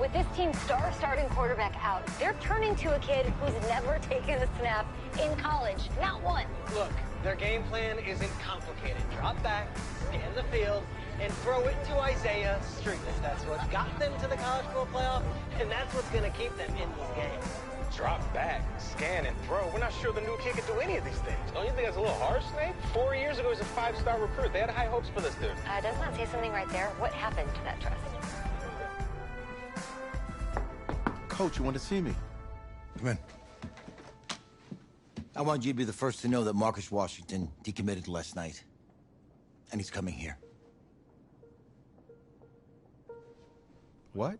With this team's star starting quarterback out, they're turning to a kid who's never taken a snap in college. Not one. Look, their game plan isn't complicated. Drop back, scan the field, and throw it to Isaiah Street. That's what got them to the college football playoff, and that's what's going to keep them in these games. Drop back, scan, and throw. We're not sure the new kid can do any of these things. Don't you think that's a little harsh, Nate? 4 years ago, he was a 5-star recruit. They had high hopes for this dude. Does not say something right there. What happened to that trust? Coach, you want to see me? Come in. I want you to be the first to know that Marcus Washington decommitted last night. And he's coming here. What?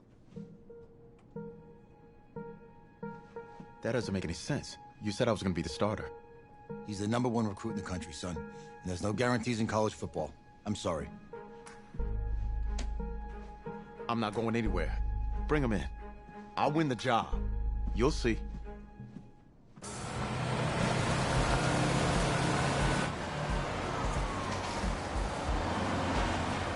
That doesn't make any sense. You said I was going to be the starter. He's the #1 recruit in the country, son. And there's no guarantees in college football. I'm sorry. I'm not going anywhere. Bring him in. I'll win the job. You'll see.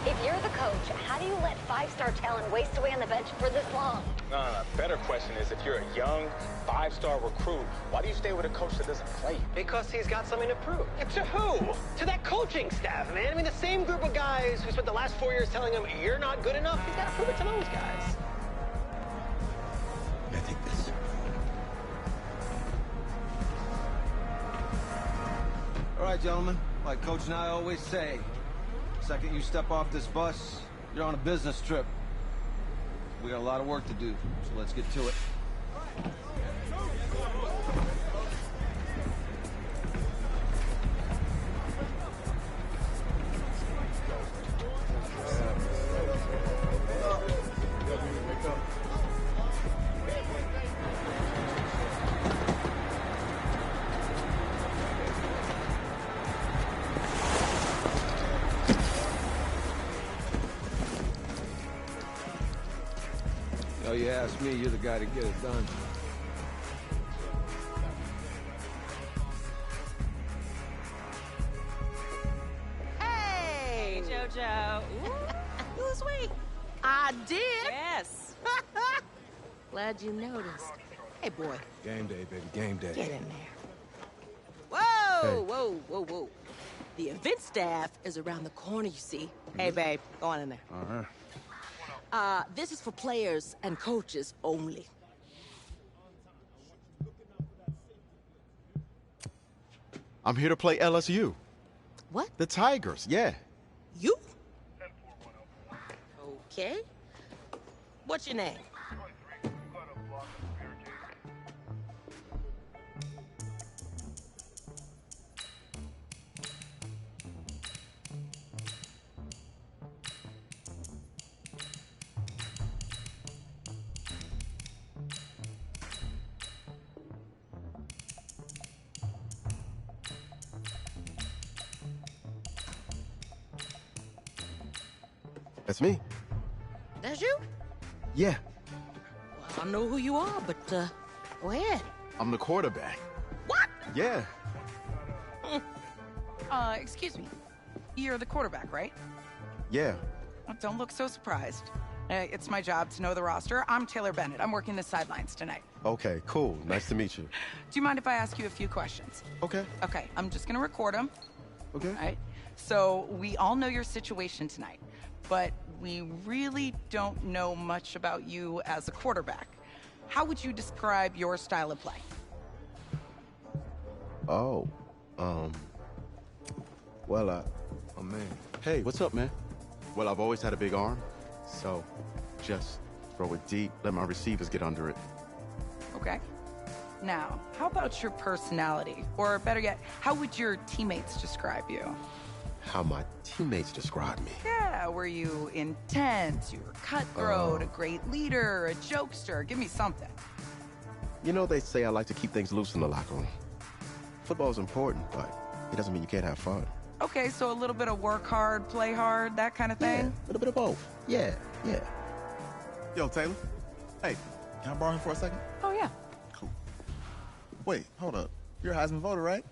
If you're the coach, how do you let 5-star talent waste away on the bench for this long? No. Better question is, if you're a young 5-star recruit, why do you stay with a coach that doesn't play? Because he's got something to prove. To who? To that coaching staff, man. I mean, the same group of guys who spent the last 4 years telling him, you're not good enough. He's got to prove it to those guys. I think this. All right, gentlemen. Like Coach and I always say, the second you step off this bus, you're on a business trip. We got a lot of work to do, so let's get to it. Oh, you ask me, you're the guy to get it done. Hey, JoJo. You was sweet. I did. Yes. Glad you noticed. Hey, boy. Game day, baby, game day. Get in there. Whoa, whoa. The event staff is around the corner, you see. Hey, babe, go on in there. Uh-huh. This is for players and coaches only. I'm here to play LSU. What? The Tigers, yeah. You? Okay. What's your name? That's me. That's you? Yeah, Well, I know who you are, but, go ahead. I'm the quarterback. What? Yeah. Excuse me. You're the quarterback, right? Yeah. Oh, don't look so surprised. It's my job to know the roster. I'm Taylor Bennett. I'm working the sidelines tonight. Okay, cool. Nice to meet you. Do you mind if I ask you a few questions? Okay. Okay, I'm just gonna record them. Okay. All right. So we all know your situation tonight, but we really don't know much about you as a quarterback. How would you describe your style of play? Oh, well, Oh, man. hey, what's up, man? Well, I've always had a big arm, so just throw it deep, let my receivers get under it. Okay. Now, how about your personality? Or better yet, how would your teammates describe you? How my teammates describe me. Yeah, were you intense? You were cutthroat, a great leader, a jokester? Give me something. You know, they say I like to keep things loose in the locker room. Football's important, but it doesn't mean you can't have fun. Okay, so a little bit of work hard, play hard, that kind of thing? Yeah, a little bit of both. Yeah. Yo, Taylor. Hey, can I borrow him for a second? Oh, yeah. Cool. Wait, hold up. You're a Heisman voter, right?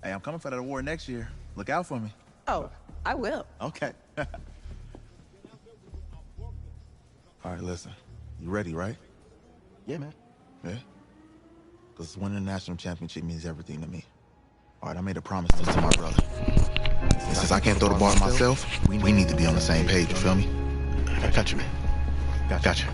Hey, I'm coming for that award next year. Look out for me. Oh, I will. Okay. All All right, listen. You ready, right? Yeah, man. Yeah? Because winning the national championship means everything to me. All right, I made a promise to my brother. Since I can't throw the ball myself, we need to be on the same page, you feel me? I got you, man. Got you.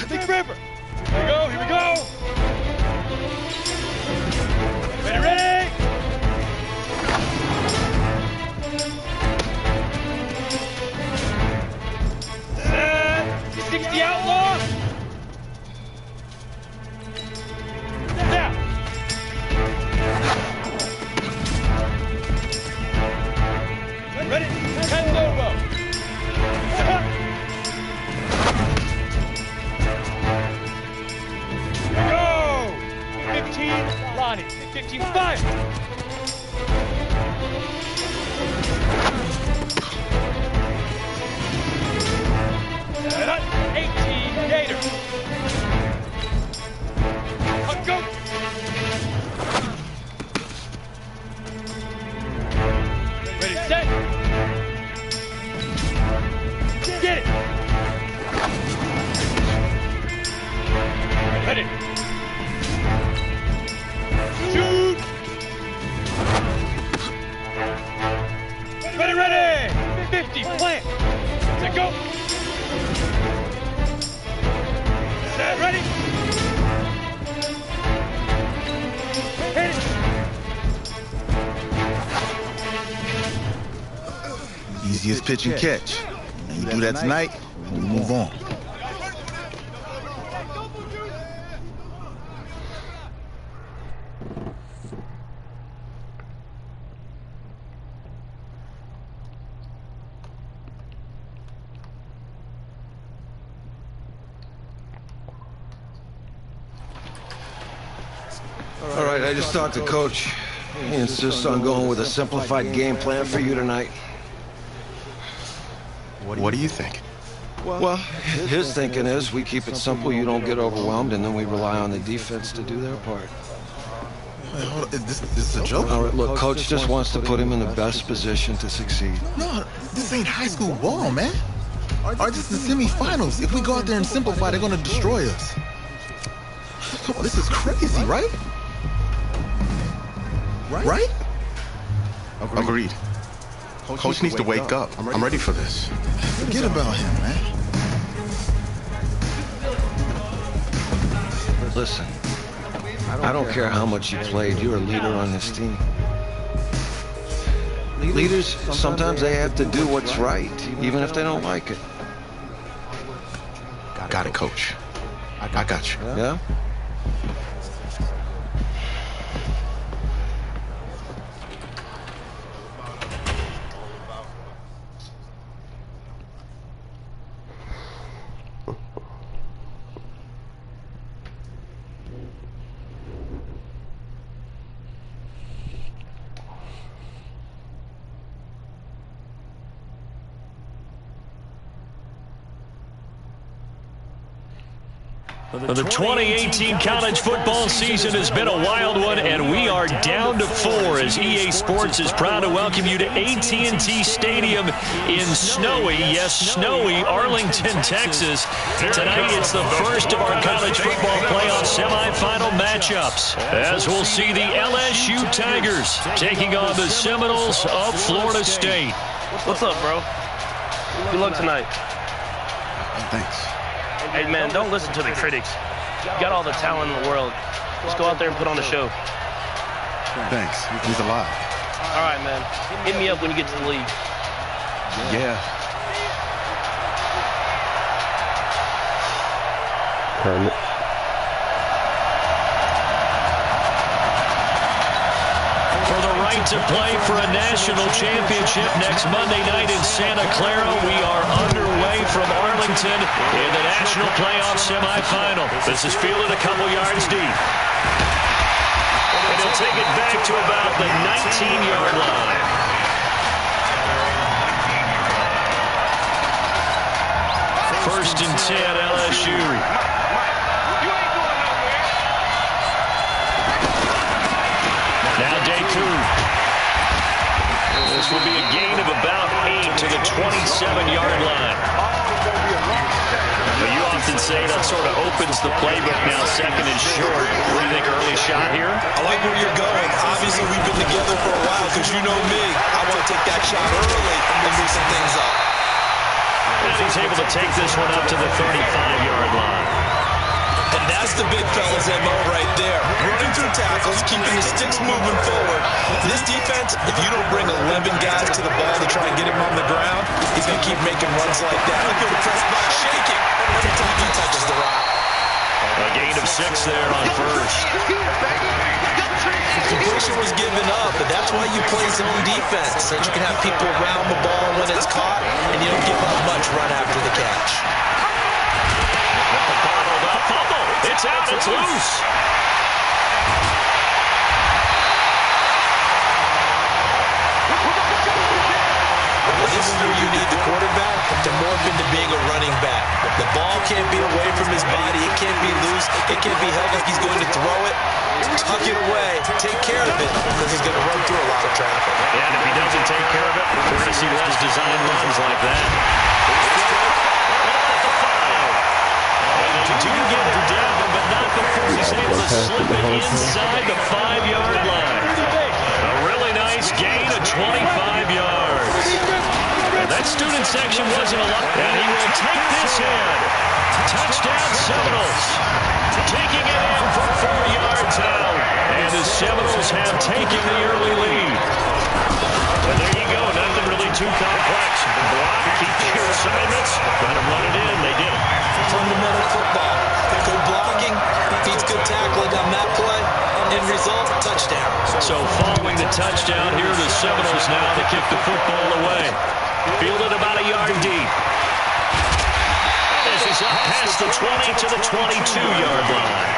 Big Ripper. Here we go. Ready. Set. 60 outlaw. Now. Ready. 10 low. Go! 15, Lonnie. 15, fire! Set 18, Gator. Go! Ready, set. Get it! Ready. Shoot! Ready! 50, plant! Set, go! Set, ready! Hit it! Easiest pitch and catch. And you do that tonight, we move on. All right, I just talked to Coach. He insists on going with a simplified game plan for you tonight. What do you think? Well, his thinking is we keep it simple, you don't get overwhelmed, and then we rely on the defense to do their part. Wait, hold on. Is this a joke? All right, look, Coach just wants to put him in the best position to succeed. No, this ain't high school ball, man. All right, this is the semifinals. If we go out there and simplify, they're going to destroy us. Come on, this is crazy, right? Right? Agreed. Coach needs to wake up. I'm ready for this. Forget about him, man. Listen, I don't care how much you played, you're a leader on this team. Leaders, sometimes they have to do what's right, even if they don't like it. Got it, Coach. I got you. Yeah? The 2018 college football season has been a wild one, and we are down to 4 as EA Sports is proud to welcome you to AT&T Stadium in snowy, yes, snowy Arlington, Texas. Tonight, it's the first of our college football playoff semifinal matchups, as we'll see the LSU Tigers taking on the Seminoles of Florida State. What's up, bro? Good luck tonight. Thanks. Hey, man, don't listen to the critics. You got all the talent in the world. Just go out there and put on a show. Thanks. He's alive. All right, man. Hit me up when you get to the league. Yeah. Permit. For the right to play for a national championship next Monday night in Santa Clara, we are underway from Arlington in the national playoff semifinal. This is fielded a couple yards deep. And he'll take it back to about the 19-yard line. First and 10, LSU. Now Deku. This will be a gain of about 8 to the 27-yard line. Well, you often say that sort of opens the playbook now, second and short. What do you think, early shot here? I like where you're going. Obviously, we've been together for a while because you know me. I want to take that shot early and move some things up. And he's able to take this one up to the 35-yard line. And that's the big fella's MO right there. Running through tackles, keeping the sticks moving forward. This defense, if you don't bring 11 guys to the ball to try and get him on the ground, he's going to keep making runs like that. He'll go to press box, shaking every time he touches the rock. A gain of 6 there on first. Completion was given up, but that's why you play zone defense, so that you can have people around the ball when it's caught, and you don't give up much run after the catch. It's out, it's loose. This is where you need the quarterback to morph into being a running back. The ball can't be away from his body. It can't be loose. It can't be held like he's going to throw it. Tuck it away. Take care of it because he's going to run through a lot of traffic. And if he doesn't take care of it, we're going to see less design runs like that. Do get him down, but not before he's able to slip it inside the 5-yard line. A really nice gain of 25 yards. And that student section wasn't a lot. And he will take this in. Touchdown Seminoles. Taking it in for 4 yards out. And the Seminoles have taken the early lead. And there you go. Nothing really too complex. Block, keep your assignments. Try to run it in. They did it. Fundamental football. Good blocking, beats good tackling on that play. End result, touchdown. So following the touchdown, here are the Seminoles now to kick the football away. Fielded about a yard deep. This is up past the 20 to the 22-yard line.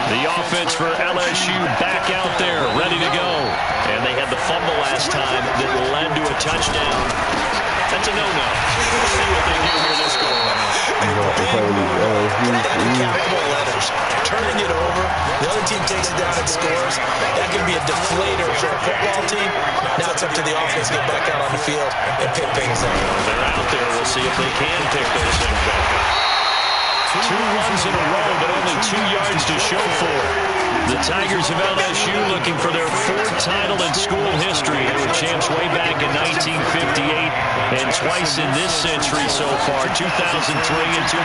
The offense for LSU back out there, ready to go. And they had the fumble last time that led to a touchdown. That's a no-no. We'll see what they do here this go around. Capital letters. Turning it over. The other team takes it down and scores. That can be a deflator for a football team. Now it's up to the offense to get back out on the field and pick things up. They're out there. We'll see if they can pick those things back up. 2 runs in a row, but only 2 yards to show for it. The Tigers of LSU looking for their 4th title in school history. They were champs way back in 1958 and twice in this century so far, 2003 and 2007.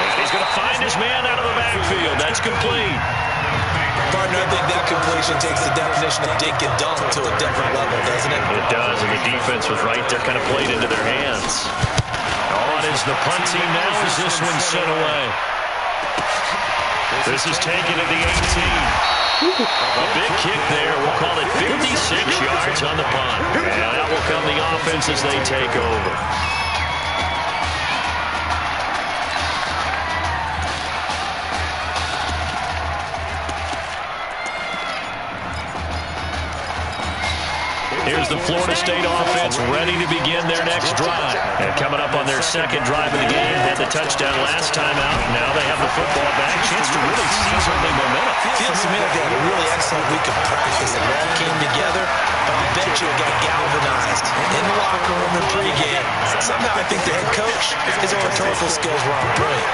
And he's going to find his man out of the backfield. That's complete. Partner, I think that completion takes the definition of dink and dunk to a different level, doesn't it? It does, and the defense was right there, kind of played into their hands. On is the punt team now as this one's sent away. This is taken at the 18. A big kick there. We'll call it 56 yards on the punt. And out will come the offense as they take over. Here's the Florida State offense ready to begin their next drive. And coming up on their 2nd drive of the game, had the touchdown last time out. Now they have the football back. Chance to really seize early momentum. Feels to me like they had a really excellent week of practice. It all came together. But I bet you it got galvanized in the locker room and pregame. Somehow I think the head coach, his rhetorical skills were on point.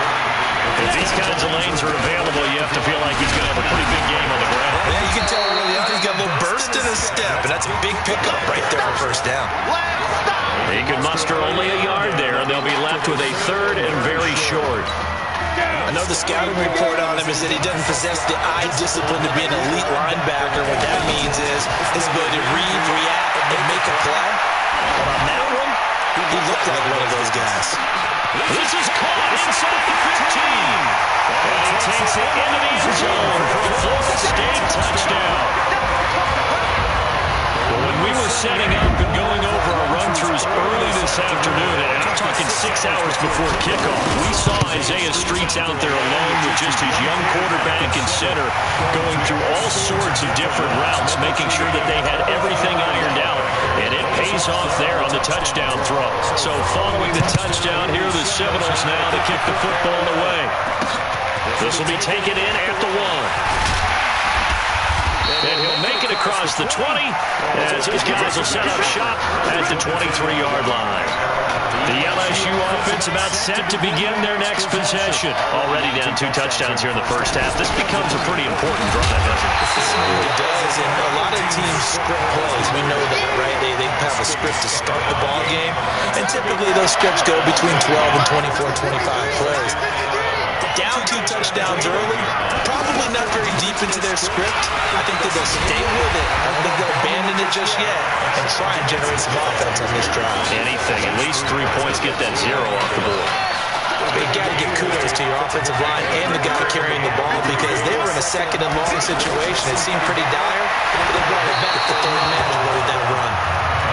If these kinds of lanes are available, you have to feel like he's going to have a pretty big game on the ground. Yeah, you can tell early on he's got a little burst in his step, and that's a big pickup right there on 1st down. Another scouting report on him is that he doesn't possess the eye discipline to be an elite linebacker. What that means is his ability to read, react, and make a play. But on that one, he looked like one of those guys. This is caught inside the 15. And he takes it into the end zone for a Florida State touchdown. Well, when we were setting up and going over our run-throughs early this afternoon, and I'm talking 6 hours before kickoff, we saw Isaiah Streets out there alone with just his young quarterback and center going through all sorts of different routes, making sure that they had everything ironed out, and it pays off there on the touchdown throw. So following the touchdown, here are the Seminoles now to kick the football away. This will be taken in at the 1. And he'll make it across the 20 as his guys will set up shop at the 23-yard line. The LSU offense about set to begin their next possession. Already down 2 touchdowns here in the first half. This becomes a pretty important drive, doesn't it? It does, and a lot of teams script plays. We know that, right? They have a script to start the ball game, and typically those scripts go between 12 and 24, 25 plays. Down 2 touchdowns early, probably not very deep into their script. I think that they'll stay with it. I don't think they'll abandon it just yet and try and generate some offense on this drive. Anything, at least 3 points, get that 0 off the board. You got to give kudos to your offensive line and the guy carrying the ball because they were in a second and long situation. It seemed pretty dire, but they brought it back. The third man avoided that run.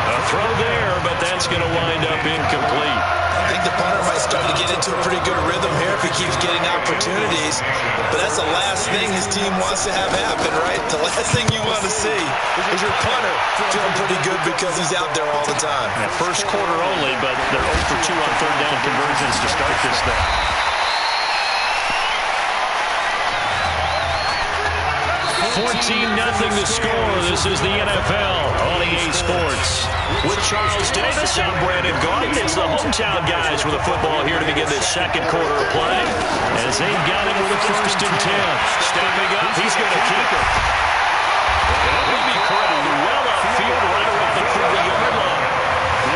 A throw there, but that's going to wind up incomplete. I think the punter might start to get into a pretty good rhythm here if he keeps getting opportunities. But that's the last thing his team wants to have happen, right? The last thing you want to see is your punter feeling pretty good because he's out there all the time. Yeah, first quarter only, but they're 0 for 2 on third down conversions to start this thing. $14-0 the score. This is the NFL on EA Sports. With Charles Davis, I'm Brandon Garden. It's the hometown guys with the football here to begin this second quarter of play. As they've got him with a 1st and 10. Stepping up, he's going to keep it. He'll be corralled well upfield right around the 30-yard line.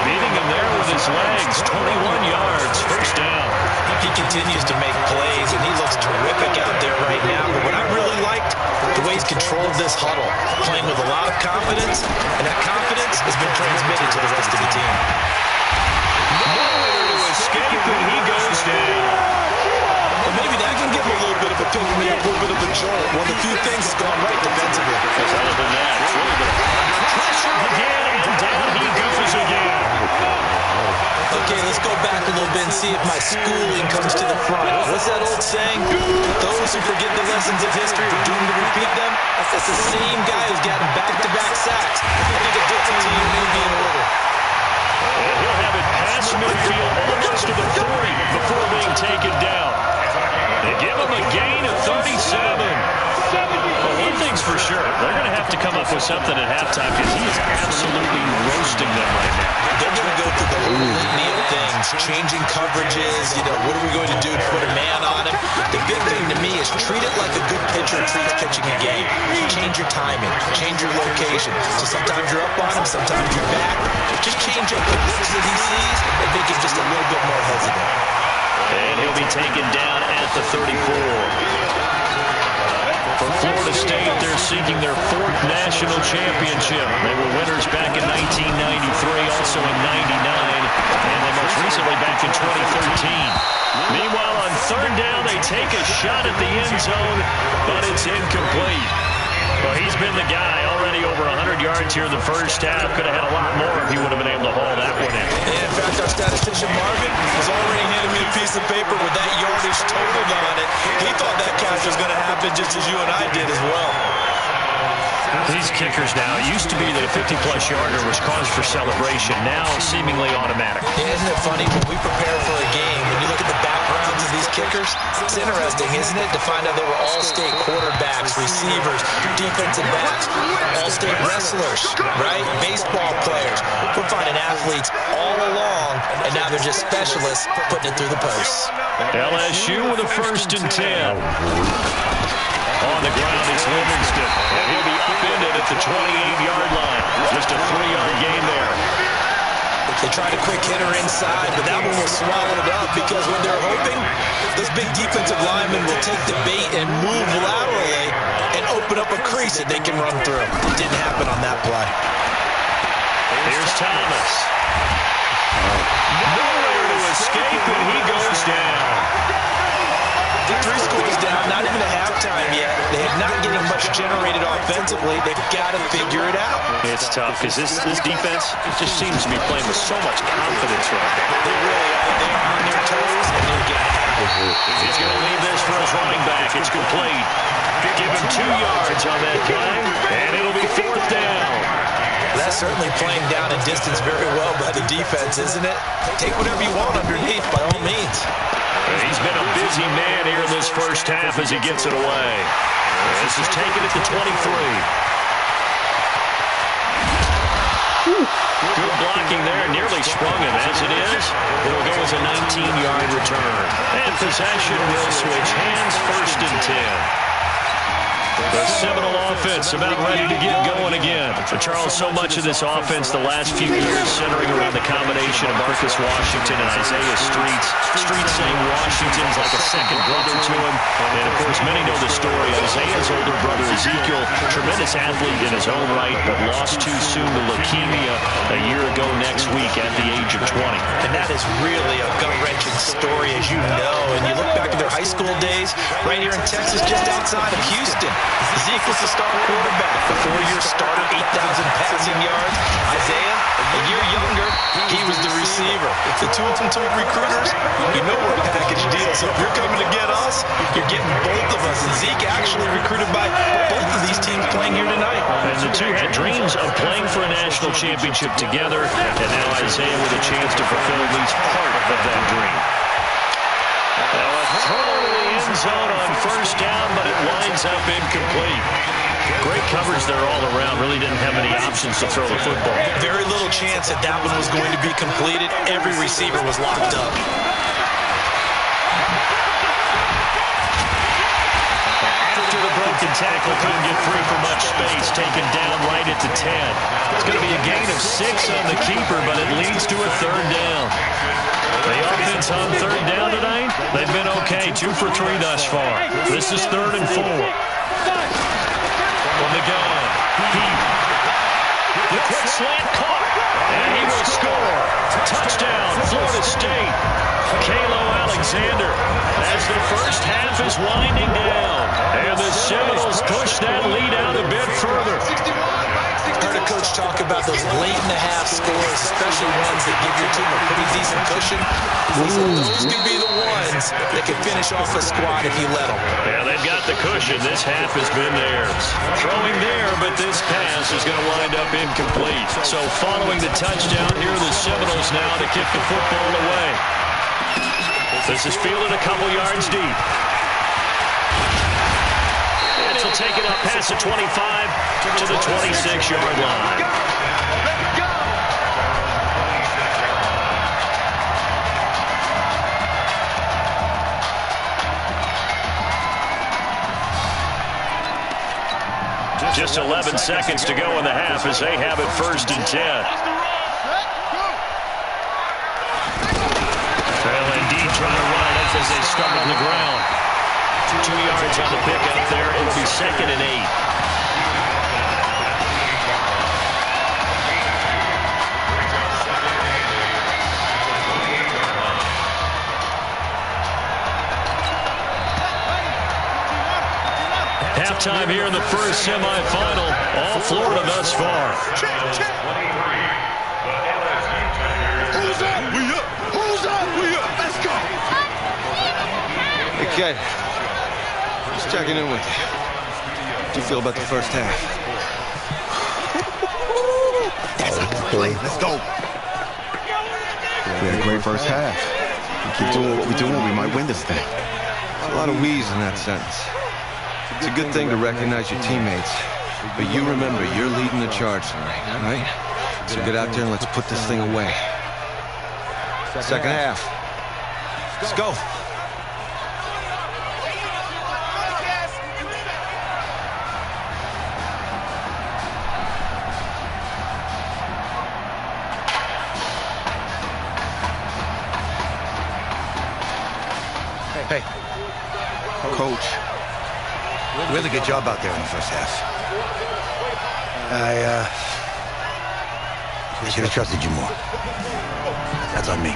Beating him there with his legs, 21 yards, 1st down. He continues to make plays, and he looks terrific out there right now. But what I really liked, the way he's controlled this huddle, playing with a lot of confidence, and that confidence has been transmitted to the rest of the team. Nowhere to escape, and he goes down. Well, maybe that can give him a little bit of a pick-me-up, a little bit of a jolt. One of the few things that's gone right defensively. Other than that, it's really been pressure again, and down he goes again. Okay, let's go back a little bit and see if my schooling comes to the front. What's that old saying? Those who forget the lessons of history are doomed to repeat them. That's the same guy who's gotten back-to-back sacks. I think a different team may be in order. And he'll have it past midfield almost to the 40 before being taken down. They give him a gain of 37. Well, one thing's for sure, they're going to have to come up with something at halftime because he is absolutely roasting them right now. They're going to go through the litany of things, changing coverages, what are we going to do to put a man on him? The big thing to me is treat it like a good pitcher treats pitching a game. Change your timing, change your location. So sometimes you're up on him, sometimes you're back. Just change up the looks that he sees and make him just a little bit more hesitant. And he'll be taken down at the 34. For Florida State, they're seeking their 4th national championship. They were winners back in 1993, also in 99, and then most recently back in 2013. Meanwhile, on third down, they take a shot at the end zone, but it's incomplete. Well, he's been the guy already over 100 yards here in the first half. Could have had a lot more if he would have been able to haul that one in. And in fact, our statistician Marvin was already handing me a piece of paper with that yardage totaled on it. He thought that catch was going to happen just as you and I did as well. These kickers now, it used to be that a 50-plus yarder was cause for celebration. Now, seemingly automatic. Yeah, isn't it funny when we prepare for a game, when you look at the backgrounds of these kickers, it's interesting, isn't it, to find out they were all-state quarterbacks, receivers, defensive backs, all-state wrestlers, right? Baseball players. We're finding athletes all along, and now they're just specialists putting it through the posts. LSU with a 1st and 10. On the ground, it's Livingston. And he'll be upended at the 28-yard line. Just a 3-yard gain there. They tried a quick hitter inside, but that one was swallowed up because when they're hoping, those big defensive linemen will take the bait and move laterally and open up a crease that they can run through. It didn't happen on that play. Here's Thomas. Nowhere to escape, and he goes down. The 3 scores down, not even a halftime yet. They are not getting much generated offensively. They've got to figure it out. It's tough because this defense just seems to be playing with so much confidence right now. They really are. They're on their toes, and they're getting after it. He's going to leave this for his running back. It's complete. Give him 2 yards on that play, and it'll be 4th down. That's certainly playing down and distance very well by the defense, isn't it? Take whatever you want underneath, by all means. He's been a busy man here in this first half as he gets it away. This is taken at the 23. Good blocking there, nearly sprung him. As it is, it'll go as a 19-yard return. And possession will switch hands, 1st and 10. The Seminole offense about ready to get going again. Charles, so much of this offense the last few years centering around the combination of Marcus Washington and Isaiah Streets. Streets saying Washington's like a second brother to him. And, of course, many know the story. Isaiah's older brother, Ezekiel, tremendous athlete in his own right, but lost too soon to leukemia a year ago next week at the age of 20. And that is really a gut-wrenching story, as you know. And you look back at their high school days right here in Texas, just outside of Houston. Zeke was the star quarterback, the 4-year starter, 8,000 passing yards. Isaiah, a year younger, he was the receiver. The two of them told recruiters, you know we're a package deal, so if you're coming to get us, you're getting both of us. And Zeke actually recruited by both of these teams playing here tonight. And the two had dreams of playing for a national championship together, and now Isaiah with a chance to fulfill at least part of that dream. A throw to the end zone on 1st down, but it winds up incomplete. Great coverage there all around. Really didn't have any options to throw the football. Very little chance that that one was going to be completed. Every receiver was locked up. After the broken tackle, couldn't get free for much space. Taken down right at the 10. It's going to be a gain of 6 on the keeper, but it leads to a 3rd down. The offense on 3rd down tonight, they've been okay. 2 for 3 thus far. This is 3rd and 4. From the gun, the quick slant caught, and he will score. Touchdown, Florida State. Kalo Alexander as the first half is winding down, and the Seminoles push that lead out a bit further. Heard a coach talk about those late-in-the-half scores, especially ones that give your team a pretty decent cushion. He said those could be the ones that could finish off a squad if you let them. Yeah, they've got the cushion. This half has been theirs. Throwing there, but this pass is going to wind up incomplete. So following the touchdown, here are the Seminoles now to kick the football away. This is fielded a couple yards deep. And he'll take it up past the 25 to the 26-yard line. Just 11 seconds to go in the half as they have it 1st and 10. Well, indeed, trying to run it up as they start on the ground. 2 yards on the pickup there. It will be 2nd and 8. Halftime here in the first semifinal. All Florida thus far. Who's up? We up. Who's up? We up. Let's go. Hey, kid. Just checking in with you. How do you feel about the first half? That's a play. Let's go. We had a great first half. We keep doing what we're doing, we might win this thing. There's a lot of wheeze in that sentence. It's a good thing to recognize your teammates. But you remember, you're leading the charge tonight, right? So get out there and let's put this thing away. Second half. Let's go. Hey. Coach. Really good job out there in the first half. I should have trusted you more. That's on me.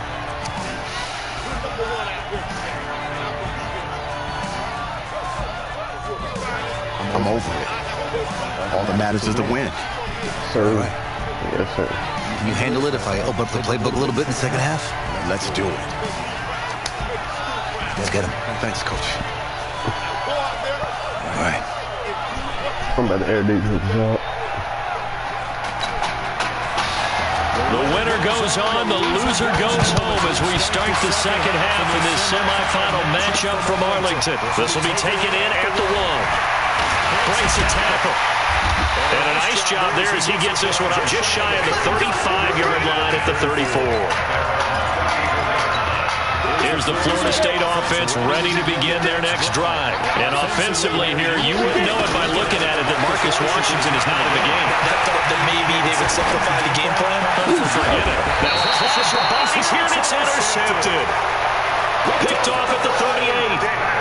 I'm over it. All that matters is the win. Sir. Right. Yes, sir. Can you handle it if I open up the playbook a little bit in the second half? Let's do it. Let's get him. Thanks, Coach. All right. I'm about to air these up. The winner goes on, the loser goes home as we start the second half in this semifinal matchup from Arlington. This will be taken in at the 1. Breaks a tackle. And a nice job there as he gets this one up just shy of the 35-yard line at the 34. Here's the Florida State offense ready to begin their next drive. And offensively here, you wouldn't know it by looking at it that Marcus Washington is not in the game. I thought that maybe they would simplify the game plan. Forget it. Now crosses her bodies here and it's intercepted. Picked off at the 38.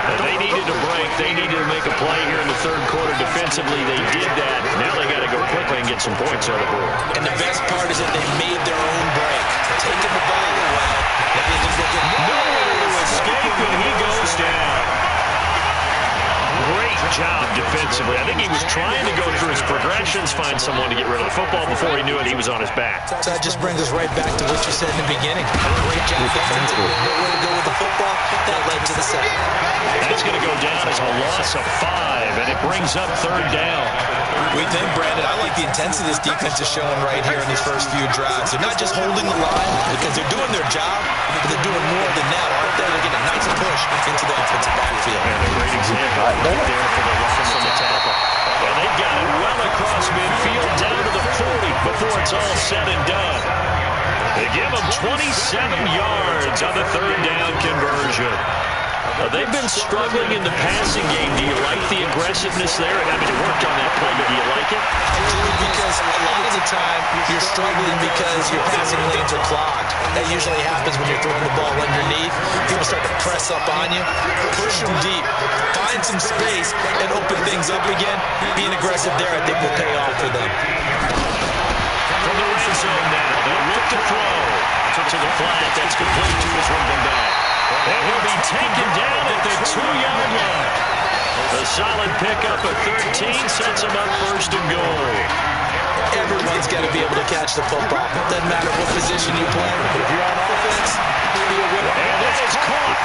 And they needed to break. They needed to make a play here in the third quarter defensively. They did that. Now they got to go quickly and get some points on the board. And the best part is that they made their own break. Taking the ball away. Nowhere to escape, and he goes down. Great job defensively. I think he was trying to go through his progressions, find someone to get rid of the football. Before he knew it, he was on his back. So that just brings us right back to what you said in the beginning. Great job defensively. Nowhere to go with the football. That led to the sack. That's going to go down as a loss of 5, and it brings up third down. We think, Brandon, I like the intensity this defense is showing right here in these first few drives. They're not just holding the line because they're doing their job, but they're doing more than that, aren't they? They're getting a nice push into the offensive backfield. And a great example right there for the loss on the tackle. And they've got it well across midfield down to the 40 before it's all said and done. They give them 27 yards on the third down conversion. They've been struggling in the passing game. Do you like the aggressiveness there? I mean, it worked on that play, but do you like it? I do, because a lot of the time you're struggling because your passing lanes are clogged. That usually happens when you're throwing the ball underneath. People start to press up on you. Push them deep. Find some space and open things up again. Being aggressive there, I think, will pay off for them. From the red zone now, they'll look to throw. To the flat, that's complete to his running back. And he'll be taken down at the 2-yard line. A solid pickup of 13 sets him up first and goal. Everyone's got to be able to catch the football. Doesn't matter what position you play. If you're on offense, you'll be a winner. And it's caught.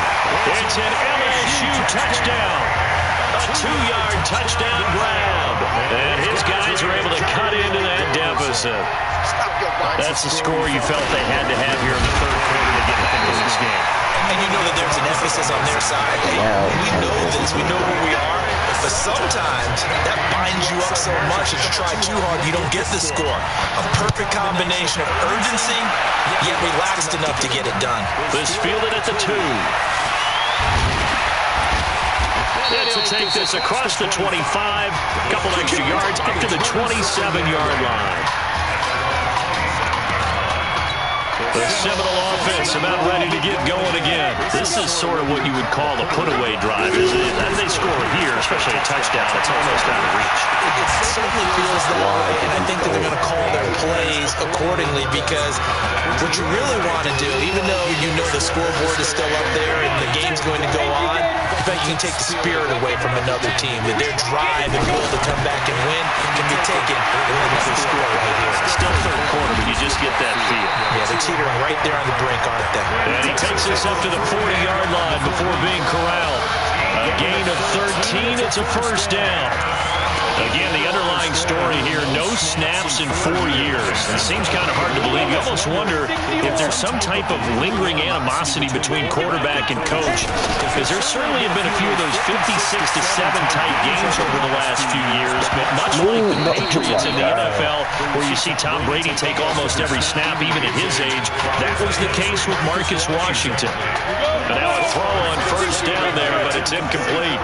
It's an LSU touchdown. A 2-yard touchdown grab. And his guys are able to cut into that deficit. That's the score you felt they had to have here in the third quarter to get back in this game. And you know that there's an emphasis on their side. Hey, we know this. We know who we are. But sometimes that binds you up so much that you try too hard, you don't get the score. A perfect combination of urgency, yet relaxed enough to get it done. This fielded at the 2. To take this across the 25, a couple extra yards up to the 27-yard line. The Seminole offense about ready to get going again. This is sort of what you would call a put-away drive, isn't it? As they score here, especially a touchdown, it's almost out of reach. It certainly feels that way, and I think that they're going to call their plays accordingly because what you really want to do, even though you know the scoreboard is still up there and the game's going to go on, I bet you can take the spirit away from another team, that their drive and will to come back and win can be taken with another score right here. Still third quarter, but you just get that feel. Yeah, they're teetering right there on the brink, aren't they? And he takes this up to the 40-yard line before being corralled. A gain of 13, it's a first down. Again, the underlying story here, no snaps in 4 years. It seems kind of hard to believe. You almost wonder if there's some type of lingering animosity between quarterback and coach, because there certainly have been a few of those 56-7 type games over the last few years, but much like the Patriots in the NFL, where you see Tom Brady take almost every snap, even at his age, that was the case with Marcus Washington. And now a throw on first down there, but it's incomplete.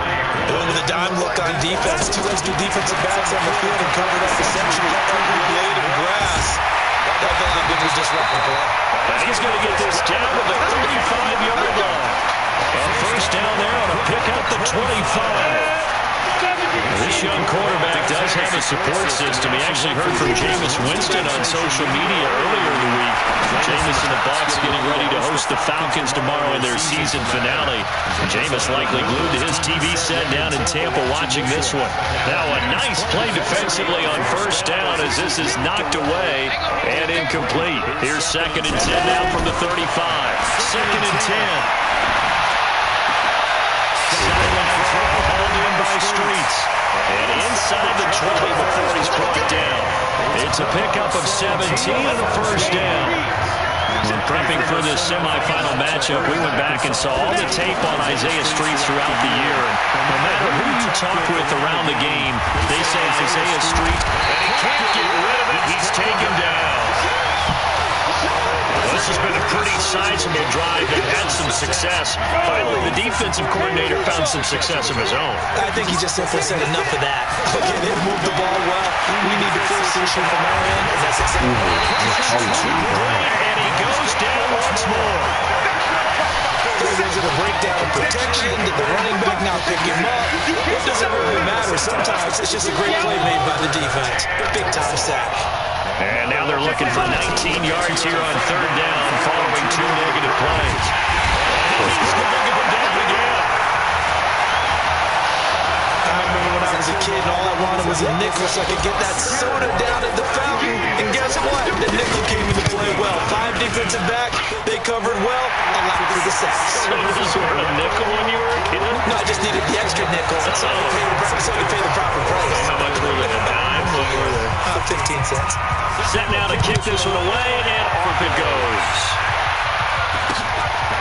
With a dime look on defense, two extra defensive backs on the field and covered up essentially every blade of grass. That ball was disrupting the play. And he's going to get this down to the 35-yard line. A first down there 25. This young quarterback does have a support system. He actually heard from Jameis Winston on social media earlier in the week. Jameis and the Bucs getting ready to host the Falcons tomorrow in their season finale. Jameis likely glued to his TV set down in Tampa watching this one. Now a nice play defensively on first down as this is knocked away and incomplete. Here's 2nd and 10 now from the 35. 2nd and 10. Sideline throw hauled in by Streets. And inside the 20 before he's brought down. It's a pickup of 17 and a first down. When prepping for this semifinal matchup, we went back and saw all the tape on Isaiah Streets throughout the year. And no matter who you talk with around the game, they say Isaiah Streets, and he can't get rid of it. He's taken down. This has been a pretty sizable drive that had some success. Finally, the defensive coordinator found some success of his own. I think he just simply said enough of that. Okay, they've moved the ball well. We need to force the issue from our end, and that's exactly and he goes down once more. Is it a breakdown of protection? Did the running back not pick him up? It doesn't really matter. Sometimes it's just a great play made by the defense. Big-time sack. And now they're looking for 19 yards here on 3rd down following 2 negative plays. He's going to go down again. I remember when I was a kid and all I wanted was a nickel so I could get that soda down at the fountain. And guess what? The nickel came into play well. 5 defensive back. They covered well. Allowed for the sacks. So this was a nickel when you were a kid? No, I just needed the extra nickel so I could pay the proper price. How much were they? A dime? What were they? 15 cents. Set now to kick this one away, and off it goes.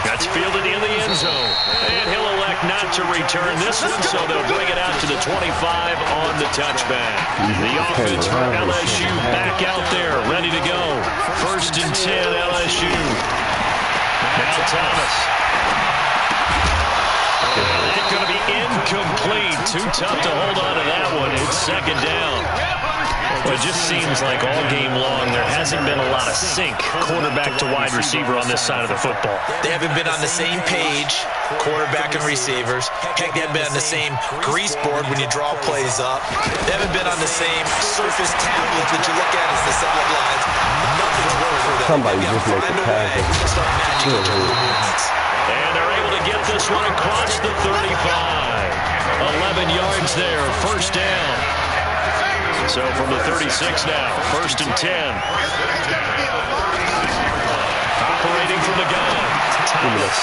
That's fielded in the end zone. And he'll elect not to return this one, so they'll bring it out to the 25 on the touchback. The offense for LSU back out there, ready to go. 1st and 10, LSU. Now Thomas. It's going to be incomplete. Too tough to hold on to that one. It's 2nd down. Well, it just seems like all game long there hasn't been a lot of sync quarterback to wide receiver on this side of the football. They haven't been on the same page, quarterback and receivers. Heck, they haven't been on the same grease board when you draw plays up. They haven't been on the same surface tablet that you look at as the sidelines. Nothing's worked for them. Somebody just make a pass. And they're able to get this one across the 35. 11 yards there, 1st down. So from the 36 now, 1st and 10. Operating from the gun, Thomas.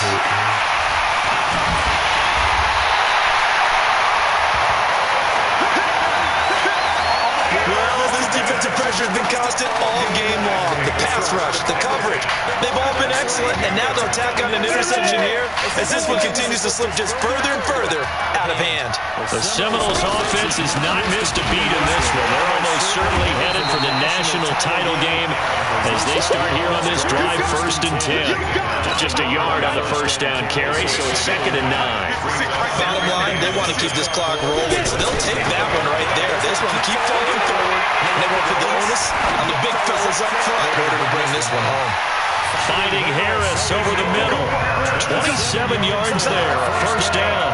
Well, this defensive pressure has been constant all game long. The pass rush, the coverage, they've all been excellent, and now they'll tack on an interception here as this one continues to slip just further and further out of hand. The Seminoles offense has not missed a beat in this one. They're almost certainly headed for the national title game as they start here on this drive, 1st and 10. Just a yard on the 1st down carry, so it's 2nd and 9. Bottom line, they want to keep this clock rolling, so they'll take that one right there. They just want to keep falling forward, and they won't put the onus on the big fellas up front in order to bring this one home. Finding Harris over the middle. 27 yards there, 1st down.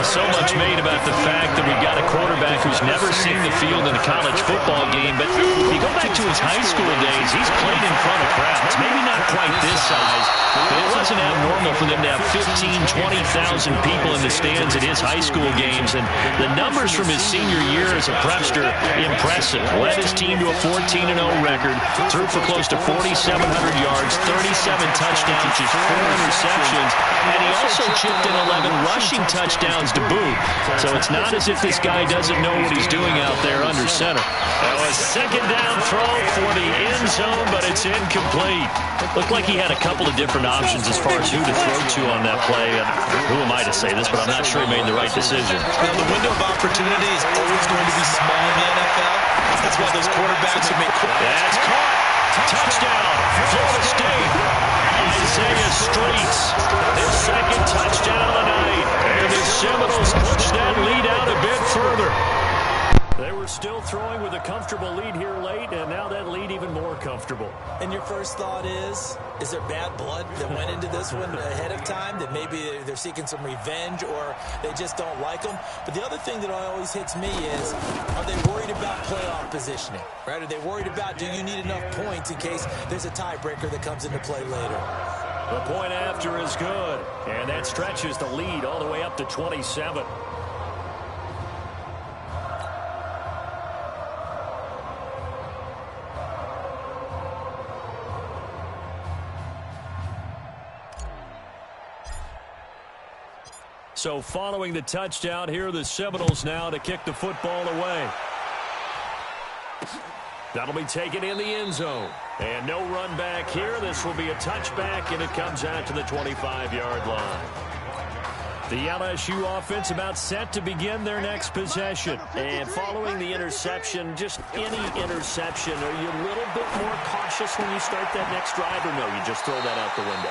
So much made about the fact that we've got a quarterback who's never seen the field in a college football game, but if you go back to his high school days, he's played in front of crowds. Maybe not quite this size, but it wasn't abnormal for them to have 15,000, 20,000 people in the stands at his high school games, and the numbers from his senior year as a prepster, impressive. Led his team to a 14-0 record, threw for close to 4,700 yards, 37 touchdowns, just 4 interceptions, and he also chipped in 11 rushing touchdowns to boot. So it's not as if this guy doesn't know what he's doing out there under center. That was 2nd down throw for the end zone, but it's incomplete. Looked like he had a couple of different options as far as who to throw to on that play. And who am I to say this, but I'm not sure he made the right decision. Well, the window of opportunity is always going to be small in the NFL. That's why those quarterbacks who make... That's caught. Touchdown, Florida State. Isaiah Streets, his 2nd touchdown of the night. And the Seminoles push that lead out a bit further. They were we're still throwing with a comfortable lead here late, and now that lead even more comfortable. And your first thought is there bad blood that went into this one ahead of time, that maybe they're seeking some revenge or they just don't like them? But the other thing that always hits me is, are they worried about playoff positioning, right? Are they worried about, do you need enough points in case there's a tiebreaker that comes into play later? The point after is good, and that stretches the lead all the way up to 27. So following the touchdown, here are the Seminoles now to kick the football away. That'll be taken in the end zone. And no run back here. This will be a touchback, and it comes out to the 25-yard line. The LSU offense about set to begin their next possession. And following the interception, just any interception, are you a little bit more cautious when you start that next drive, or no, you just throw that out the window?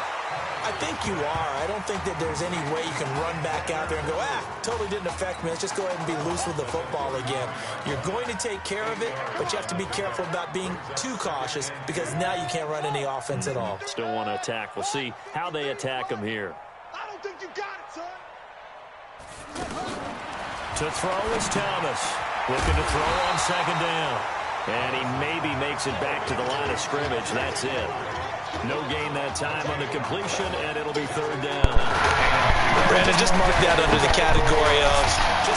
I think you are. I don't think that there's any way you can run back out there and go, totally didn't affect me. Let's just go ahead and be loose with the football again. You're going to take care of it, but you have to be careful about being too cautious because now you can't run any offense at all. Still want to attack. We'll see how they attack them here. I don't think you got it, son. To throw is Thomas. Looking to throw on second down. And he maybe makes it back to the line of scrimmage. That's it. No gain that time on the completion, and it'll be third down. Brandon, just mark that under the category of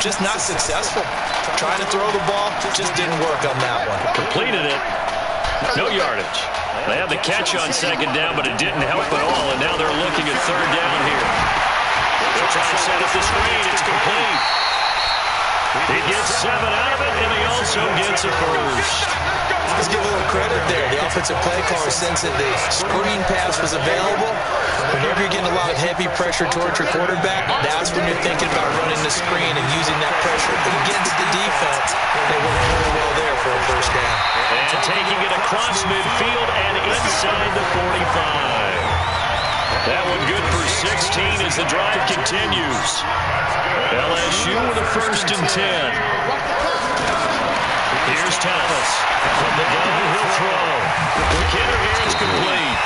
just not successful. Trying to throw the ball, just didn't work on that one. Completed it. No yardage. They had the catch on second down, but it didn't help at all, and now they're looking at third down here. They'll try to set up the screen. It's complete. He gets 7 out of it, and he also gets a first. Let's give a little credit there. The offensive play caller sense that the screen pass was available. Whenever you're getting a lot of heavy pressure towards your quarterback, that's when you're thinking about running the screen and using that pressure against the defense. They worked really well there for a first down. And taking it across midfield and inside the 45. That one good for 16 as the drive continues. LSU with a 1st and 10. Here's Thomas. From the gun, he'll throw. Quick hitter here is complete.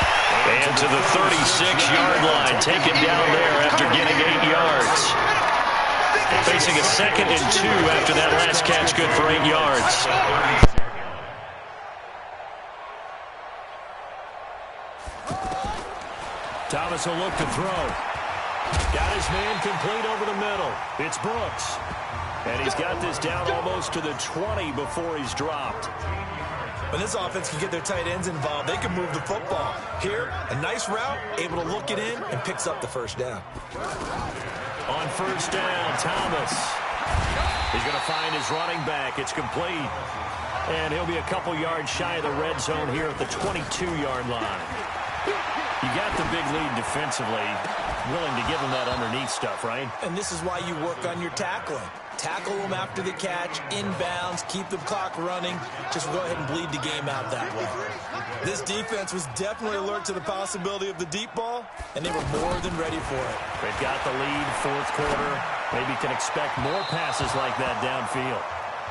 And to the 36-yard line, taken down there after getting 8 yards. Facing a 2nd and 2 after that last catch, good for 8 yards. Thomas will look to throw. Got his man complete over the middle. It's Brooks. And he's got this down almost to the 20 before he's dropped. When this offense can get their tight ends involved, they can move the football. Here, a nice route, able to look it in, and picks up the first down. On first down, Thomas. He's going to find his running back. It's complete. And he'll be a couple yards shy of the red zone here at the 22-yard line. You got the big lead defensively, willing to give them that underneath stuff, right? And this is why you work on your tackling. Tackle them after the catch, inbounds, keep the clock running. Just go ahead and bleed the game out that way. This defense was definitely alert to the possibility of the deep ball, and they were more than ready for it. They've got the lead, 4th quarter. Maybe can expect more passes like that downfield.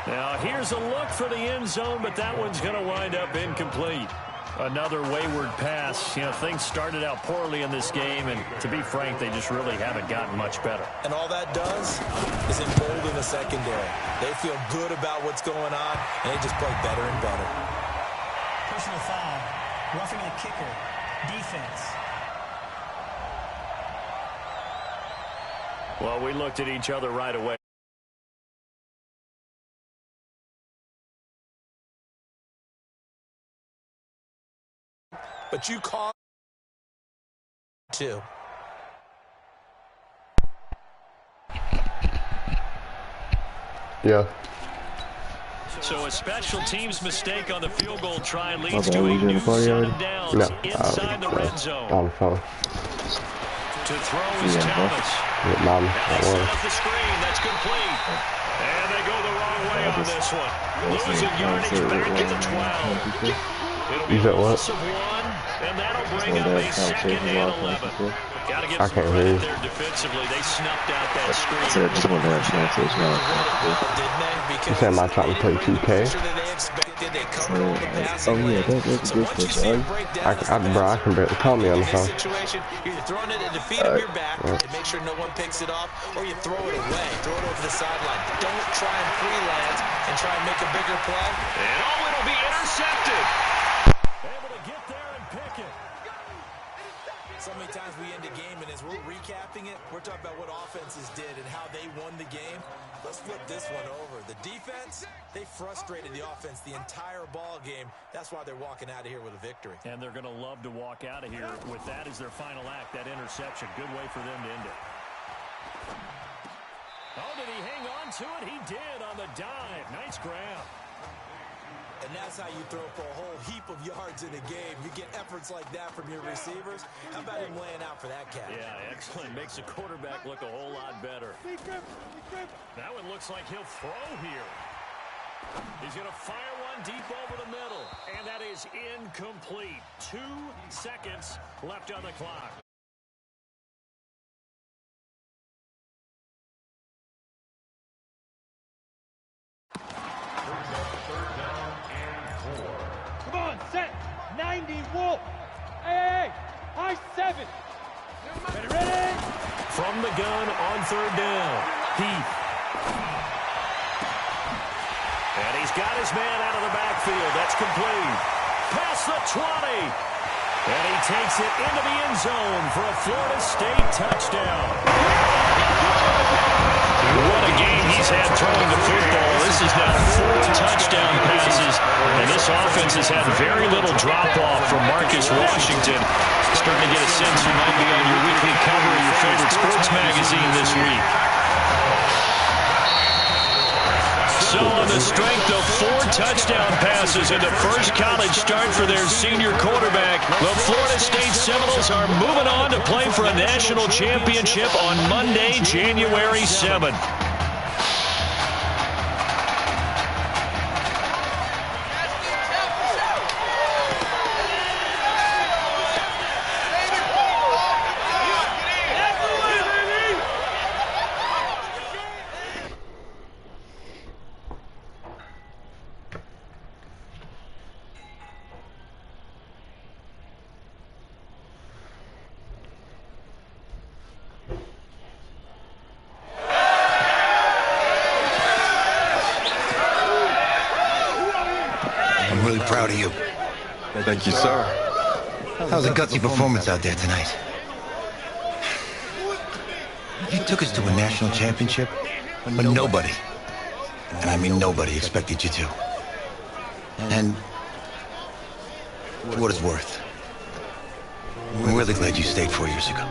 Now, here's a look for the end zone, but that one's going to wind up incomplete. Another wayward pass. You know, things started out poorly in this game, and to be frank, they just really haven't gotten much better. And all that does is embolden the secondary. They feel good about what's going on, and they just play better and better. Personal foul. Roughing the kicker. Defense. Well, we looked at each other right away. But you call too. Yeah. So a special teams mistake on the field goal try leads Okay, to a new set of no, downs inside the red zone. On the phone. To throw is Thomas. Yeah, Mom, Now set up the screen. That's complete. And they go the wrong way on this one. Losing yardage back at the 12. It'll be a loss of 1. And that'll bring up a second and 11. Got to give some credit there defensively. They snuffed out that screen. You said am I trying to play 2K? Oh yeah, that's a good question. Bro, I can barely call me on the phone. You're throwing it at the feet of your back to make sure no one picks it off, or you throw it away, throw it over the sideline. Don't try and freelance and try and make a bigger play. And it'll be intercepted. Able to get there and pick it. So many times we end a game, and as we're recapping it, we're talking about what offenses did and how they won the game. Let's flip this one over. The defense, they frustrated the offense the entire ball game. That's why they're walking out of here with a victory. And they're going to love to walk out of here with that as their final act, that interception. Good way for them to end it. Oh, did he hang on to it? He did on the dive. Nice grab. And that's how you throw for a whole heap of yards in a game. You get efforts like that from your receivers. How about him laying out for that catch? Yeah, excellent. Makes the quarterback look a whole lot better. That one looks like he'll throw here. He's going to fire one deep over the middle. And that is incomplete. 2 seconds left on the clock. Come on, set. 90 Wolf. Hey, high 7. Ready? From the gun on 3rd down. Heath. And he's got his man out of the backfield. That's complete. Past the 20. And he takes it into the end zone for a Florida State touchdown. What a game he's had throwing the football. This is now 4 touchdown passes, and this offense has had very little drop-off from Marcus Washington. Starting to get a sense you might be on your weekly cover of your favorite sports magazine this week. So on the strength of 4 touchdown passes and the first college start for their senior quarterback, the Florida State Seminoles are moving on to play for a national championship on Monday, January 7th. I'm really proud of you. Thank you, sir. That was a gutsy performance out there tonight. You took us to a national championship, but nobody, and I mean nobody, expected you to. And for what it's worth, I'm really glad you stayed 4 years ago.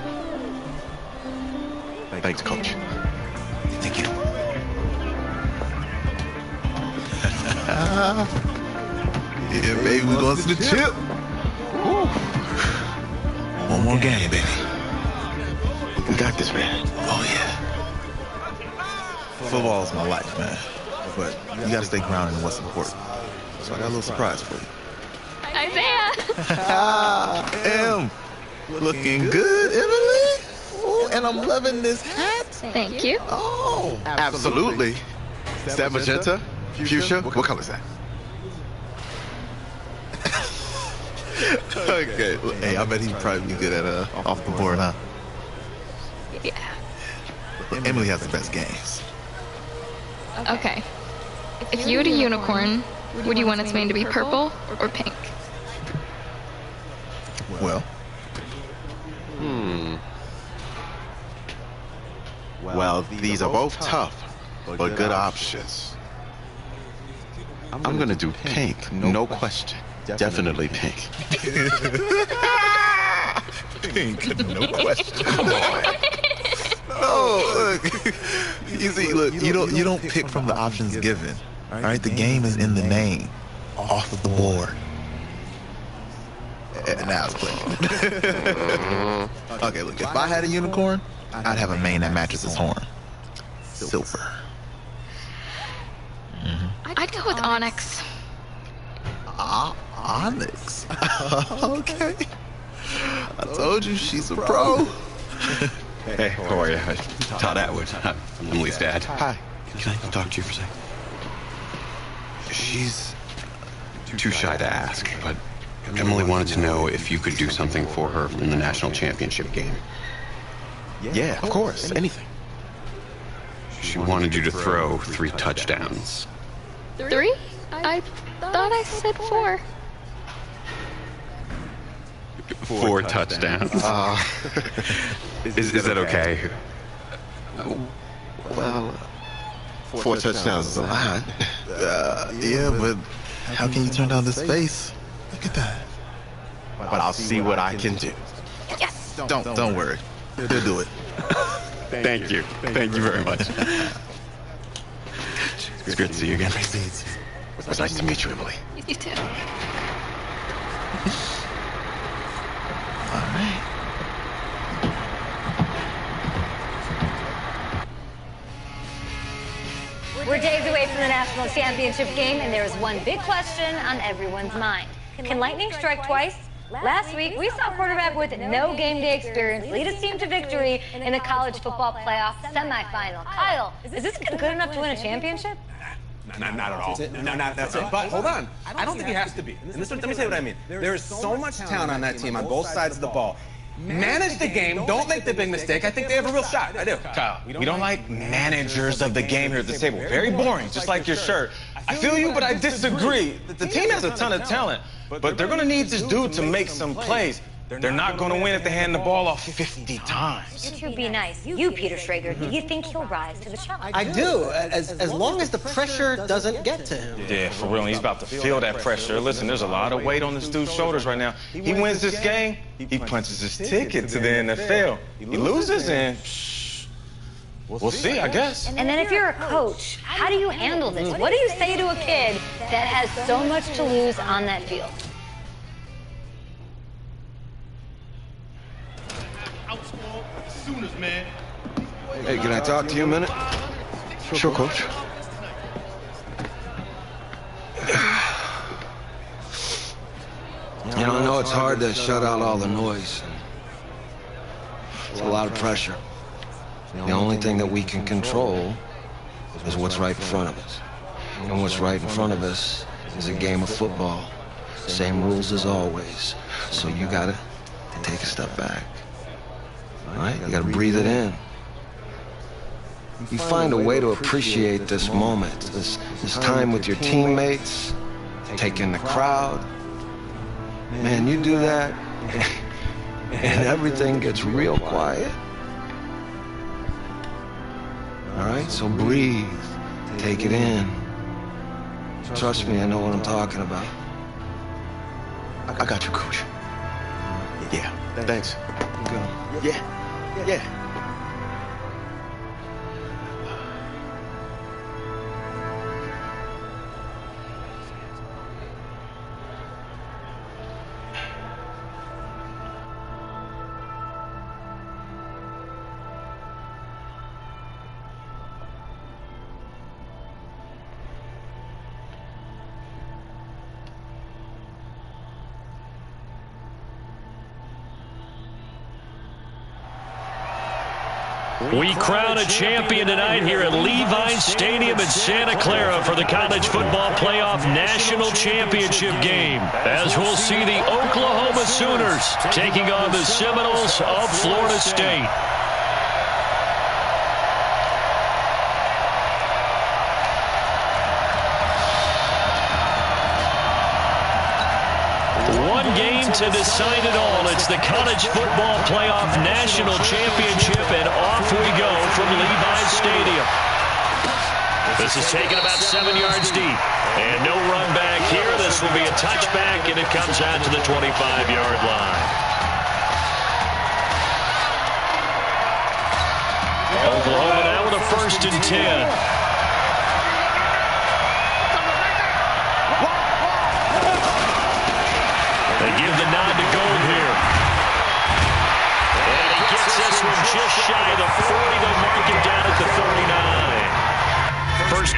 Thanks, Coach. Thank you. Yeah, baby, we're going to the chip. Woo. One more game, baby. We got this, man. Oh, yeah. Football is my life, man. But you got to stay grounded in what's important. So I got a little surprise for you. Isaiah! M. Looking good, Emily. Ooh, and I'm loving this hat. Thank you. Oh, absolutely. Is that magenta? Fuchsia? What color is that? Okay. Well, hey, I bet he'd probably be good at off the board, huh? Yeah. Well, Emily has the best games. Okay. If you had a unicorn, would you want its mane to be purple or pink? Well. Well, these are both tough, but good options. I'm gonna do pink, no question. Definitely pink. Pink, no question. Come on. No, look. You see, look, you don't pick from the options given. All right, the game is in the name, off of the board. And now it's clicking. Okay, look, if I had a unicorn, I'd have a mane that matches his horn. Silver. I'd go with onyx. Onyx. Okay. I told you she's a pro. Hey, how are you? Todd Atwood. I'm Emily's dad. Hi. Can I talk to you for a second? She's too shy to ask, but Emily wanted to know if you could do something for her in the national championship game. Yeah, of course. Anything. She wanted you to throw 3 touchdowns. 3? I thought I said 4. 4 touchdowns. Is that okay? Well, 4 touchdowns is a lot. Yeah, but how can you turn down this space? Look at that. But I'll see what I can do. Yes. Don't worry. He'll do it. Thank you. Thank you very much. It's great to see you again. It was nice to meet you, Emily. You too. All right. We're days away from the national championship game, and there is one big question on everyone's mind. Can lightning strike twice? Last week, we saw a quarterback with no game day experience lead his team to victory in the college football playoff semifinal. Kyle, is this kid good enough to win a championship? Not at all. No, that's it. But hold on. I don't think he has to be. And let me tell you what I mean. There is so much talent on that team on both sides of the ball. Manage the game. Don't make the big mistake. I think they have a real shot. I do. Kyle, we don't like managers of the game here at the table. Very boring, just like your shirt. I feel you, but I disagree. The team has a ton of talent, but they're going to need this dude to make some plays. They're not going to win if they hand the ball off 50 times. You two be nice. You, Peter Schrager, do you think he'll rise to the challenge? I do, as long as the pressure doesn't get to him. Yeah, for real. He's about to feel that pressure. Listen, there's a lot of weight on this dude's shoulders right now. He wins this game, he punches his ticket to the NFL. He loses, and we'll see, I guess. And then if you're a coach, how do you handle this? What do you say to a kid that has so much to lose on that field? Hey, can I talk to you a minute? Sure, Coach. You know, I know it's hard to shut out all the noise. It's a lot of pressure. The only thing that we can control is what's right in front of us. And what's right in front of us is a game of football. Same rules as always. So you gotta take a step back. All right? You gotta breathe it in. You find a way to appreciate this moment, this time with your teammates, take in the crowd. Man, you do that, and everything gets real quiet. All right, so breathe, take it in. Trust me, I know what I'm talking about. I got you, Coach. Yeah, thanks. You go. Yeah. We crown a champion tonight here at Levi's Stadium in Santa Clara for the College Football Playoff National Championship game, as we'll see the Oklahoma Sooners taking on the Seminoles of Florida State. One game to decide it all. It's the College Football Playoff National Championship, and off we go from Levi's Stadium. This is taken about 7 yards deep, and no run back here. This will be a touchback, and it comes out to the 25-yard line. Oklahoma now with a 1st and 10. They give the nod to Gold here. And he gets this one just shy of the 40. They'll mark him down at the 39. First.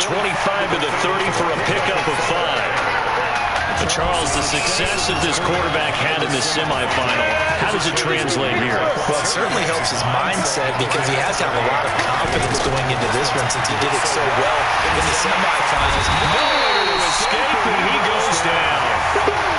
25 to the 30 for a pickup of 5. But Charles, the success that this quarterback had in the semifinal, how does it translate here? Well, it certainly helps his mindset because he has to have a lot of confidence going into this one since he did it so well in the semifinals. No way to escape, and he goes down.